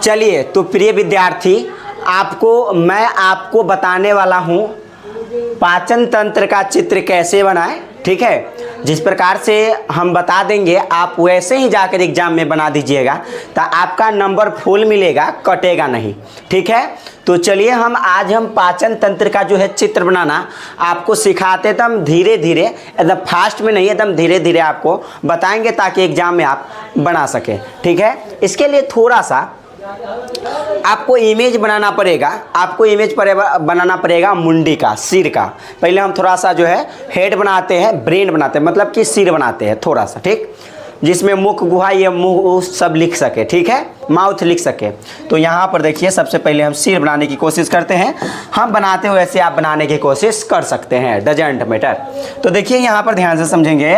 चलिए तो प्रिय विद्यार्थी, मैं आपको बताने वाला हूँ पाचन तंत्र का चित्र कैसे बनाएं। ठीक है, जिस प्रकार से हम बता देंगे आप वैसे ही जाकर एग्जाम में बना दीजिएगा तो आपका नंबर फुल मिलेगा, कटेगा नहीं। ठीक है, तो चलिए आज हम पाचन तंत्र का जो है चित्र बनाना आपको सिखाते, तो हम धीरे धीरे, एकदम फास्ट में नहीं, एकदम धीरे धीरे आपको बताएंगे ताकि एग्जाम में आप बना सकें। ठीक है, इसके लिए थोड़ा सा आपको इमेज बनाना पड़ेगा मुंडी का, सिर का। पहले हम थोड़ा सा जो है हेड बनाते हैं, ब्रेन बनाते हैं, मतलब कि सिर बनाते हैं थोड़ा सा, ठीक, जिसमें मुख, गुहा, ये मुंह सब लिख सके। ठीक है, माउथ लिख सके। तो यहाँ पर देखिए, सबसे पहले हम सिर बनाने की कोशिश करते हैं। हम बनाते हुए वैसे आप बनाने की कोशिश कर सकते हैं, डजंट मैटर। तो देखिए यहाँ पर ध्यान से समझेंगे,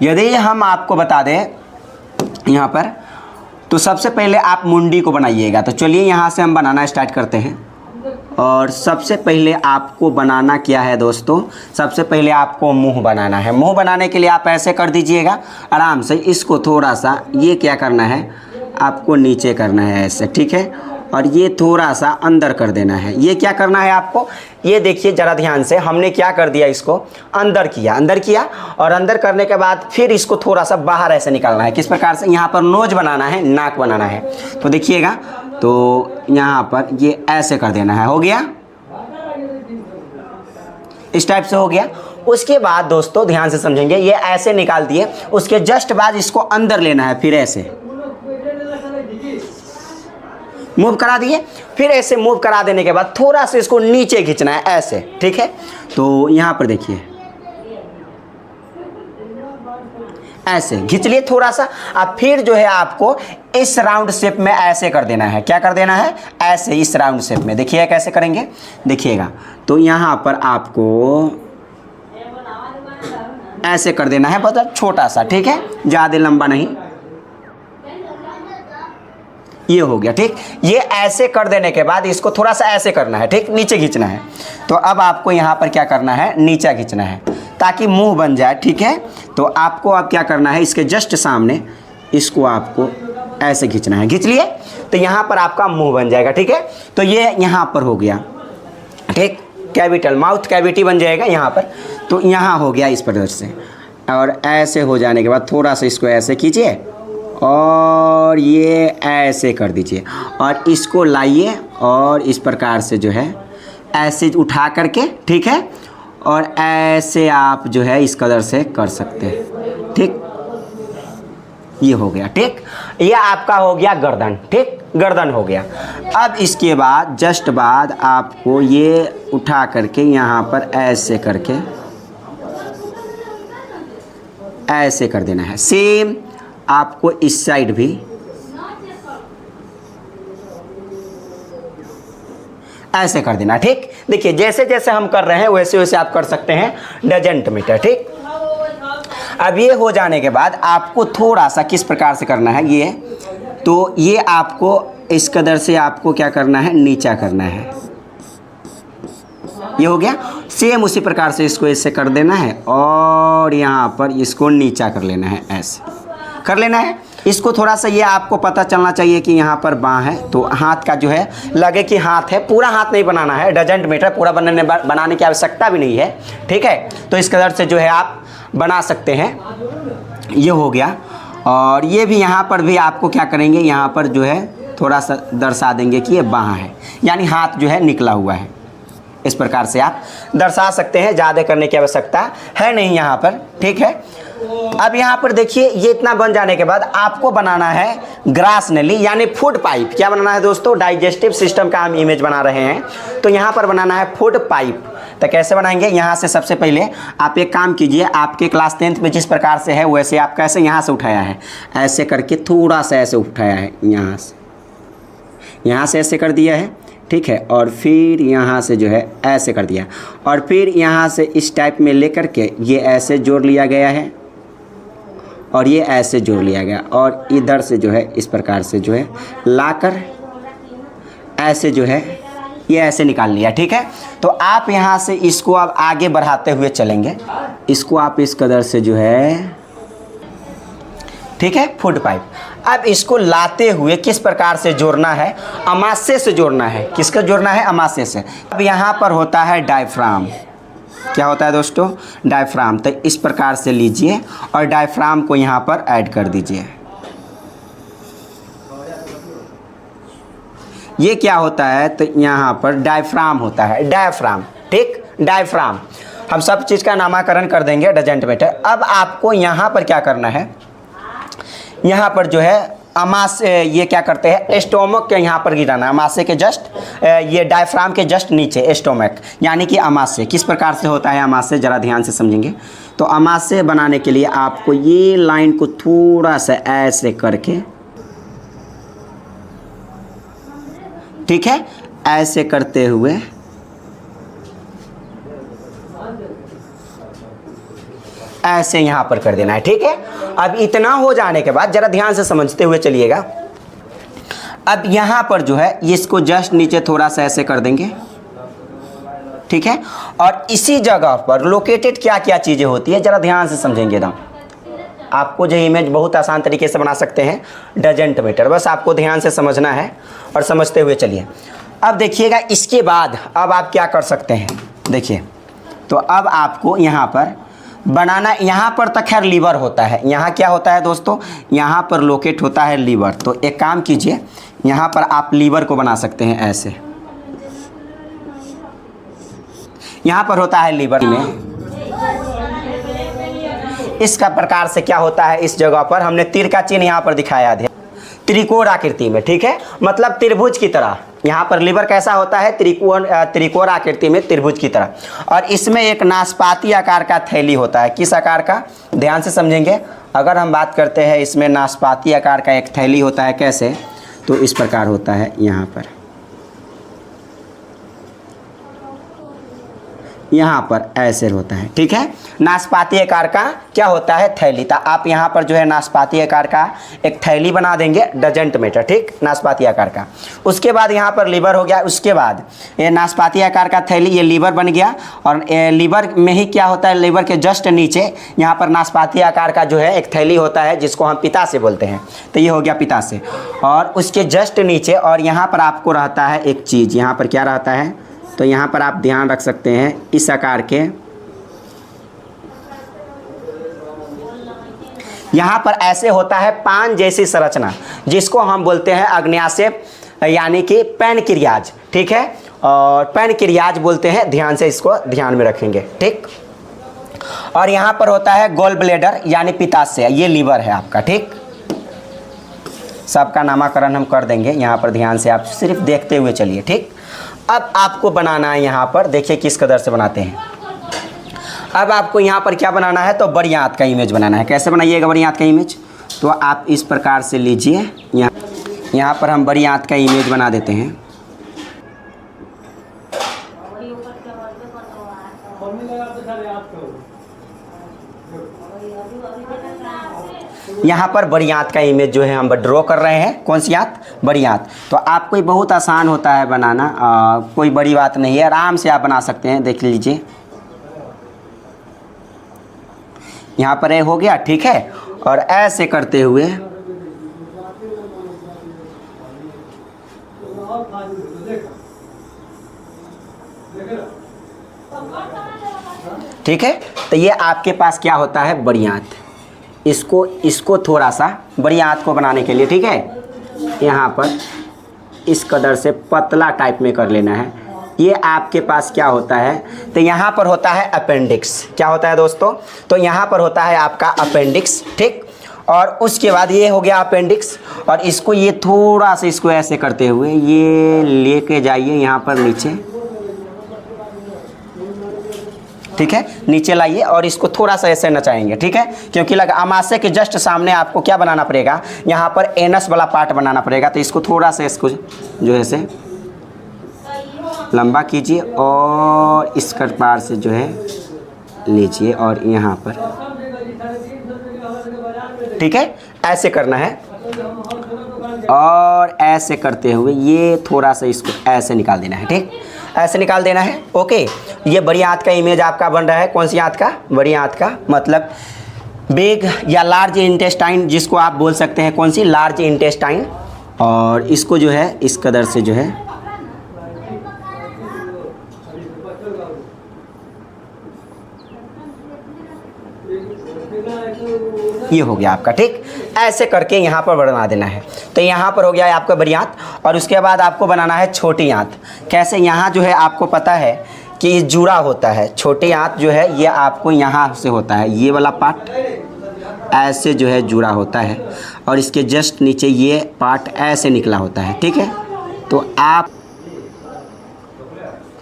यदि हम आपको बता दें यहाँ पर, तो सबसे पहले आप मुंडी को बनाइएगा। तो चलिए यहाँ से हम बनाना स्टार्ट करते हैं। और सबसे पहले आपको बनाना क्या है दोस्तों, सबसे पहले आपको मुंह बनाना है। मुंह बनाने के लिए आप ऐसे कर दीजिएगा आराम से, इसको थोड़ा सा, ये क्या करना है आपको, नीचे करना है ऐसे। ठीक है, और ये थोड़ा सा अंदर कर देना है। ये क्या करना है आपको, ये देखिए ज़रा ध्यान से, हमने क्या कर दिया, इसको अंदर किया और अंदर करने के बाद फिर इसको थोड़ा सा बाहर ऐसे निकालना है। किस प्रकार से, यहाँ पर नोज बनाना है, नाक बनाना है। तो देखिएगा, तो यहाँ पर ये ऐसे कर देना है। हो गया, इस टाइप से हो गया। उसके बाद दोस्तों ध्यान से समझेंगे, ये ऐसे निकाल दिए, उसके जस्ट बाद इसको अंदर लेना है, फिर ऐसे मूव करा दिए। फिर ऐसे मूव करा देने के बाद थोड़ा सा इसको नीचे खींचना है ऐसे। ठीक है, तो यहाँ पर देखिए ऐसे खींच लिए थोड़ा सा। अब फिर जो है आपको इस राउंड शेप में ऐसे कर देना है। क्या कर देना है, ऐसे, इस राउंड शेप में। देखिए कैसे करेंगे, देखिएगा। तो यहाँ पर आपको ऐसे कर देना है, बहुत छोटा सा। ठीक है, ज़्यादा लंबा नहीं। ये हो गया। ठीक, ये ऐसे कर देने के बाद इसको थोड़ा सा ऐसे करना है। ठीक, नीचे खींचना है। तो अब आपको यहाँ पर क्या करना है, नीचा खींचना है ताकि मुंह बन जाए। ठीक है, तो आपको अब क्या करना है, इसके जस्ट सामने इसको आपको ऐसे खींचना है। खींच लिए तो यहाँ पर आपका मुंह बन जाएगा। ठीक है, तो ये यहाँ पर हो गया। ठीक, कैविटल, माउथ कैविटी बन जाएगा यहाँ पर। तो यहाँ हो गया इस प्रकार से। और ऐसे हो जाने के बाद थोड़ा सा इसको ऐसे खींचिए और ये ऐसे कर दीजिए और इसको लाइए और इस प्रकार से जो है ऐसे उठा करके, ठीक है, और ऐसे आप जो है इस कलर से कर सकते हैं। ठीक, ये हो गया। ठीक, ये आपका हो गया गर्दन। ठीक, गर्दन हो गया। अब इसके बाद जस्ट बाद आपको ये उठा करके यहाँ पर ऐसे करके ऐसे कर देना है। सेम आपको इस साइड भी ऐसे कर देना। ठीक, देखिए जैसे जैसे हम कर रहे हैं वैसे वैसे आप कर सकते हैं, डजंट मैटर। ठीक, अब ये हो जाने के बाद आपको थोड़ा सा किस प्रकार से करना है, ये तो ये आपको इस कदर से आपको क्या करना है, नीचा करना है। ये हो गया। सेम उसी प्रकार से इसको ऐसे कर देना है और यहाँ पर इसको नीचा कर लेना है, ऐसे कर लेना है। इसको थोड़ा सा ये आपको पता चलना चाहिए कि यहाँ पर बाँ है, तो हाथ का जो है लगे कि हाथ है, पूरा हाथ नहीं बनाना है, डजंट मैटर, पूरा बनाने की आवश्यकता भी नहीं है। ठीक है, तो इस कलर से जो है आप बना सकते हैं। ये हो गया। और ये भी यहाँ पर भी आपको क्या करेंगे, यहाँ पर जो है थोड़ा सा दर्शा देंगे कि ये बाँ है, यानी हाथ जो है निकला हुआ है। इस प्रकार से आप दर्शा सकते हैं, ज़्यादा करने की आवश्यकता है नहीं यहाँ पर। ठीक है, अब यहाँ पर देखिए ये इतना बन जाने के बाद आपको बनाना है ग्रास नली, यानी फूड पाइप। क्या बनाना है दोस्तों, डाइजेस्टिव सिस्टम का हम इमेज बना रहे हैं, तो यहाँ पर बनाना है फूड पाइप। तो कैसे बनाएंगे, यहाँ से सबसे पहले आप एक काम कीजिए, आपके क्लास 10th में जिस प्रकार से है वैसे आप कैसे यहाँ से उठाया है, ऐसे करके थोड़ा सा ऐसे उठाया है, यहाँ से ऐसे कर दिया है। ठीक है, और फिर यहाँ से जो है ऐसे कर दिया और फिर यहाँ से इस टाइप में लेकर के ये ऐसे जोड़ लिया गया है और ये ऐसे जोड़ लिया गया और इधर से जो है इस प्रकार से जो है लाकर ऐसे जो है ये ऐसे निकाल लिया। ठीक है, तो आप यहाँ से इसको अब आगे बढ़ाते हुए चलेंगे। इसको आप इस कदर से जो है, ठीक है, फूड पाइप। अब इसको लाते हुए किस प्रकार से जोड़ना है, अमाशय से जोड़ना है। किसका जोड़ना है, अमाशय से। अब यहाँ पर होता है डायफ्राम। क्या होता है दोस्तों, डायफ्राम। तो इस प्रकार से लीजिए और डायफ्राम को यहाँ पर ऐड कर दीजिए। ये क्या होता है, तो यहाँ पर डायफ्राम होता है, डायफ्राम, ठीक, डायफ्राम। हम सब चीज़ का नामकरण कर देंगे, डजेंट मैटर। अब आपको यहाँ पर क्या करना है, यहाँ पर जो है अमाशय, ये क्या करते हैं, स्टोमक के यहाँ पर गिराना, अमाशय के जस्ट, ये डायफ्राम के जस्ट नीचे स्टोमक, यानी कि अमाशय। किस प्रकार से होता है अमाशय, ज़रा ध्यान से समझेंगे। तो अमाशय बनाने के लिए आपको ये लाइन को थोड़ा सा ऐसे करके, ठीक है, ऐसे करते हुए ऐसे यहाँ पर कर देना है, ठीक है। अब इतना हो जाने के बाद जरा ध्यान से समझते हुए चलिएगा। अब यहाँ पर जो है इसको जस्ट नीचे थोड़ा सा ऐसे कर देंगे, ठीक है। और इसी जगह पर लोकेटेड क्या क्या चीज़ें होती है, जरा ध्यान से समझेंगे ना। आपको जो इमेज बहुत आसान तरीके से बना सकते हैं, डजेंट मैटर। बस आपको ध्यान से समझना है और समझते हुए चलिए। अब देखिएगा, इसके बाद अब आप क्या कर सकते हैं, देखिए। तो अब आपको यहाँ पर बनाना, यहाँ पर तो खैर लीवर होता है। यहाँ क्या होता है दोस्तों, यहाँ पर लोकेट होता है लीवर। तो एक काम कीजिए, यहाँ पर आप लीवर को बना सकते हैं ऐसे। यहाँ पर होता है लीवर में, इसका प्रकार से क्या होता है, इस जगह पर हमने तीर का चिन्ह यहाँ पर दिखाया है, त्रिकोण आकृति में, ठीक है, मतलब त्रिभुज की तरह। यहाँ पर लीवर कैसा होता है, त्रिकोण आकृति में, त्रिभुज की तरह। और इसमें एक नाशपाती आकार का थैली होता है। किस आकार का, ध्यान से समझेंगे। अगर हम बात करते हैं, इसमें नाशपाती आकार का एक थैली होता है। कैसे, तो इस प्रकार होता है, यहाँ पर ऐसे होता है, ठीक है। नाशपाती आकार का क्या होता है, थैली। तो आप यहाँ पर जो है नाशपाती आकार का एक थैली बना देंगे, डजेंट मैटर, ठीक, नाशपाती आकार का। उसके बाद यहाँ पर लीवर हो गया। उसके बाद ये नाशपाती आकार का थैली, ये लीवर बन गया। और लीवर में ही क्या होता है, लीवर के जस्ट नीचे यहाँ पर नाशपाती आकार का जो है एक थैली होता है, जिसको हम पित्ताशय बोलते हैं। तो ये हो गया पित्ताशय। और उसके जस्ट नीचे और यहाँ पर आपको रहता है एक चीज़, यहाँ पर क्या रहता है, तो यहाँ पर आप ध्यान रख सकते हैं, इस आकार के यहाँ पर ऐसे होता है पान जैसी संरचना, जिसको हम बोलते हैं आग्नेयाशय, यानी कि पैनक्रियाज, ठीक है। और पैनक्रियाज बोलते हैं, ध्यान से इसको ध्यान में रखेंगे, ठीक। और यहाँ पर होता है गॉल ब्लैडर, यानी पित्ताशय, ये लीवर है आपका, ठीक। सबका नामकरण हम कर देंगे, यहाँ पर ध्यान से आप सिर्फ देखते हुए चलिए, ठीक। अब आपको बनाना है, यहाँ पर देखिए किस कदर से बनाते हैं। अब आपको यहाँ पर क्या बनाना है, तो बड़ी आंत का इमेज बनाना है। कैसे बनाइएगा बड़ी आंत का इमेज, तो आप इस प्रकार से लीजिए। यहाँ पर हम बड़ी आंत का इमेज बना देते हैं। यहाँ पर बड़ी आंत का इमेज जो है हम ड्रॉ कर रहे हैं। कौन सी आंत, बड़ी आंत। तो आपको ये बहुत आसान होता है बनाना, कोई बड़ी बात नहीं है, आराम से आप बना सकते हैं। देख लीजिए, यहाँ पर ये हो गया, ठीक है। और ऐसे करते हुए ठीक है। तो ये आपके पास क्या होता है, बड़ी आंत। इसको थोड़ा सा बड़ी आंत को बनाने के लिए, ठीक है, यहाँ पर इस कदर से पतला टाइप में कर लेना है। ये आपके पास क्या होता है, तो यहाँ पर होता है अपेंडिक्स। क्या होता है दोस्तों, तो यहाँ पर होता है आपका अपेंडिक्स, ठीक। और उसके बाद ये हो गया अपेंडिक्स। और इसको ये थोड़ा सा इसको ऐसे करते हुए ये लेके जाइए यहाँ पर नीचे, ठीक है, नीचे लाइए। और इसको थोड़ा सा ऐसे नचाएंगे, ठीक है, क्योंकि अमाशय के जस्ट सामने आपको क्या बनाना पड़ेगा, यहाँ पर एनस वाला पार्ट बनाना पड़ेगा। तो इसको थोड़ा सा इसको जो है से लंबा कीजिए और इस प्रकार से जो है लीजिए और यहाँ पर, ठीक है, ऐसे करना है। और ऐसे करते हुए ये थोड़ा सा इसको ऐसे निकाल देना है, ठीक, ऐसे निकाल देना है। ओके, ये बड़ी आंत का इमेज आपका बन रहा है। कौन सी आंत का, बड़ी आंत का, मतलब बिग या लार्ज इंटेस्टाइन जिसको आप बोल सकते हैं, कौन सी, लार्ज इंटेस्टाइन। और इसको जो है इस कदर से जो है ये हो गया आपका, ठीक। ऐसे करके यहाँ पर बना देना है। तो यहाँ पर हो गया है आपका बड़ी आंत। और उसके बाद आपको बनाना है छोटी आंत। कैसे, यहाँ जो है आपको पता है कि ये जुड़ा होता है। छोटी आंत जो है ये आपको यहाँ से होता है, ये वाला पार्ट ऐसे जो है जुड़ा होता है, और इसके जस्ट नीचे ये पार्ट ऐसे निकला होता है, ठीक है। तो आप,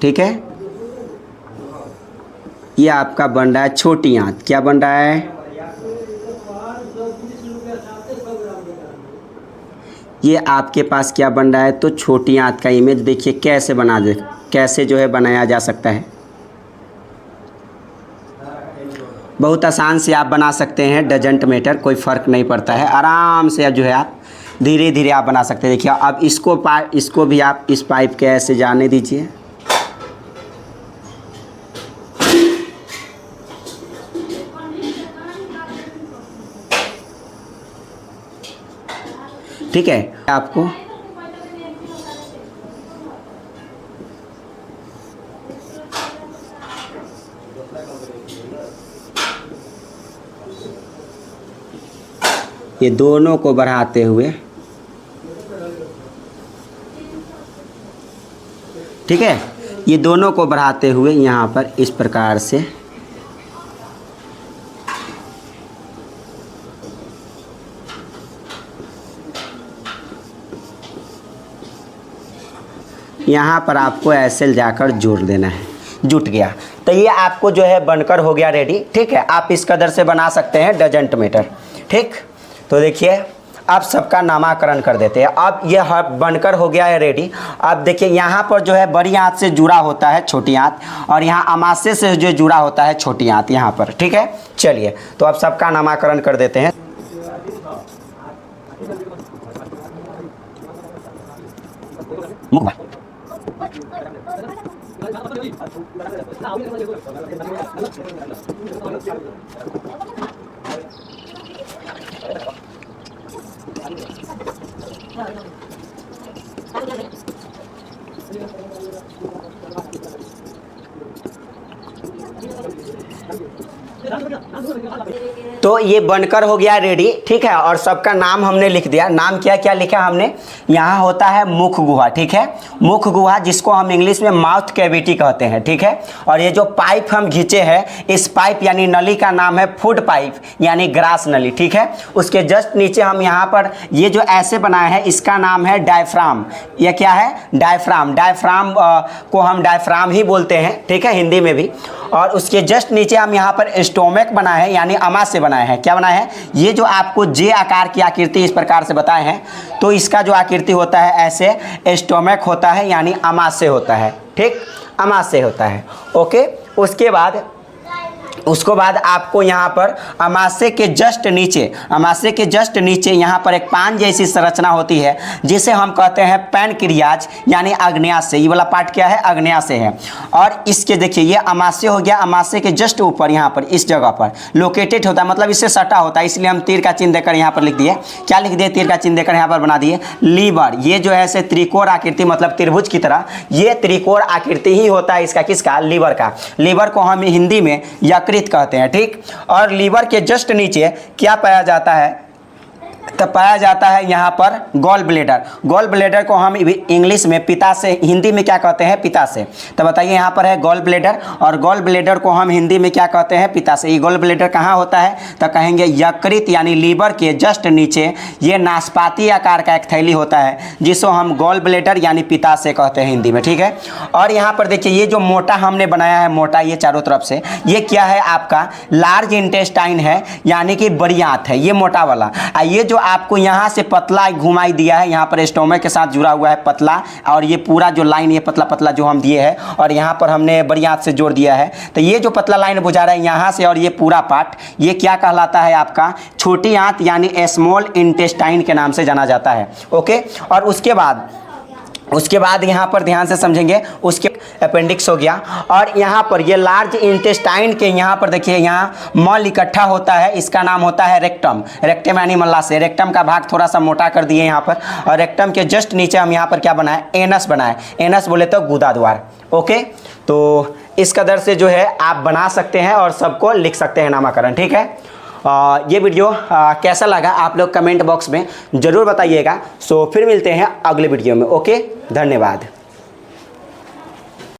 ठीक है, ये आपका बन रहा है छोटी आंत। क्या बन रहा है, ये आपके पास क्या बन रहा है, तो छोटी आंत का इमेज देखिए कैसे बना दे, कैसे जो है बनाया जा सकता है। बहुत आसान से आप बना सकते हैं, डजंट मैटर, कोई फ़र्क नहीं पड़ता है। आराम से जो है आप धीरे धीरे आप बना सकते हैं। देखिए अब इसको भी आप इस पाइप के ऐसे जाने दीजिए, ठीक है। आपको ये दोनों को बढ़ाते हुए, ठीक है, ये दोनों को बढ़ाते हुए यहाँ पर इस प्रकार से यहाँ पर आपको ऐसे जाकर जोड़ देना है। जुट गया। तो ये आपको जो है बनकर हो गया रेडी, ठीक है। आप इस कदर से बना सकते हैं, डजंट मैटर, ठीक। तो देखिए अब सबका नामकरण कर देते हैं। अब ये बनकर हो गया है रेडी। अब देखिए यहाँ पर जो है बड़ी आंत से जुड़ा होता है छोटी आंत, और यहाँ अमाशय से जो जुड़ा होता है छोटी आंत यहाँ पर, ठीक है। चलिए तो अब सबका नामकरण कर देते हैं। तो ये बनकर हो गया रेडी, ठीक है। और सबका नाम हमने लिख दिया। नाम क्या क्या लिखा हमने, यहाँ होता है मुख गुहा, ठीक है। मुख गुहा जिसको हम इंग्लिश में माउथ कैविटी कहते हैं, ठीक है। और ये जो पाइप हम खींचे हैं, इस पाइप यानी नली का नाम है फूड पाइप यानी ग्रास नली, ठीक है। उसके जस्ट नीचे हम यहाँ पर ये जो ऐसे बनाए हैं इसका नाम है डायफ्राम। यह क्या है, डायफ्राम। डायफ्राम को हम डायफ्राम ही बोलते हैं, ठीक है, हिंदी में भी। और उसके जस्ट नीचे हम यहाँ पर स्टोमक बनाए हैं यानी अमाशय बनाए हैं। क्या बनाए हैं, ये जो आपको जे आकार की आकृति इस प्रकार से बताए हैं, तो इसका जो आकृति होता है ऐसे स्टोमक होता है यानी अमाशय होता है, ठीक, अमाशय होता है। ओके, उसको बाद आपको यहाँ पर अमाशय के जस्ट नीचे यहाँ पर एक पान जैसी संरचना होती है जिसे हम कहते हैं पैनक्रियाज यानी अग्न्याशय। ये वाला पार्ट क्या है, अग्न्याशय है। और इसके देखिए ये अमाशय हो गया, अमाशय के जस्ट ऊपर यहाँ पर इस जगह पर लोकेटेड होता है, मतलब इससे सटा होता है, इसलिए हम तीर का चिन्ह देकर यहाँ पर लिख दिए। क्या लिख दिए, तीर का चिन्ह देकर यहाँ पर बना दिए लीवर। ये जो है ऐसे त्रिकोण आकृति, मतलब त्रिभुज की तरह ये त्रिकोण आकृति ही होता है इसका, किसका, लीवर का। लीवर को हम हिंदी में यकृत कहते हैं, ठीक। और लीवर के जस्ट नीचे क्या पाया जाता है, तो पाया जाता है यहाँ पर गॉल ब्लेडर। गॉल ब्लेडर को हम इंग्लिश में पिता से, हिंदी में क्या कहते हैं, पिता से। तो बताइए यहाँ पर है गॉल ब्लेडर, और गॉल ब्लेडर को हम हिंदी में क्या कहते हैं, पिता से। ये गॉल ब्लेडर कहाँ होता है, तो कहेंगे यकृत यानी लीवर के जस्ट नीचे ये नाशपाती आकार का एक थैली होता है जिसको हम गॉल ब्लेडर यानी पिता से कहते हैं हिंदी में, ठीक है। और यहाँ पर देखिए ये जो मोटा हमने बनाया है, मोटा ये चारों तरफ से, ये क्या है आपका लार्ज इंटेस्टाइन है यानी कि बड़ी आंत है, ये मोटा वाला। ये जो आपको यहाँ से पतला घुमाई दिया है, यहाँ पर स्टोमक के साथ जुड़ा हुआ है पतला, और ये पूरा जो लाइन ये पतला पतला जो हम दिए हैं, और यहाँ पर हमने बड़ी आंत से जोड़ दिया है। तो ये जो पतला लाइन बुझा रहा है यहाँ से, और ये पूरा पार्ट ये क्या कहलाता है आपका छोटी आंत यानी स्मॉल इंटेस्टाइन के नाम से जाना जाता है। ओके, और उसके बाद उसके बाद यहाँ पर ध्यान से समझेंगे, उसके अपेंडिक्स हो गया। और यहाँ पर ये लार्ज इंटेस्टाइन के यहाँ पर देखिए, यहाँ मल इकट्ठा होता है, इसका नाम होता है रेक्टम। रेक्टम यानी मल्लाशय। रेक्टम का भाग थोड़ा सा मोटा कर दिए यहाँ पर, और रेक्टम के जस्ट नीचे हम यहाँ पर क्या बनाए, एनस बनाए। एनस बोले तो गुदा द्वार। ओके, तो इस कदर से जो है आप बना सकते हैं और सबको लिख सकते हैं नामकरण। ठीक है, ये वीडियो कैसा लगा आप लोग कमेंट बॉक्स में ज़रूर बताइएगा। सो फिर मिलते हैं अगले वीडियो में। ओके, धन्यवाद।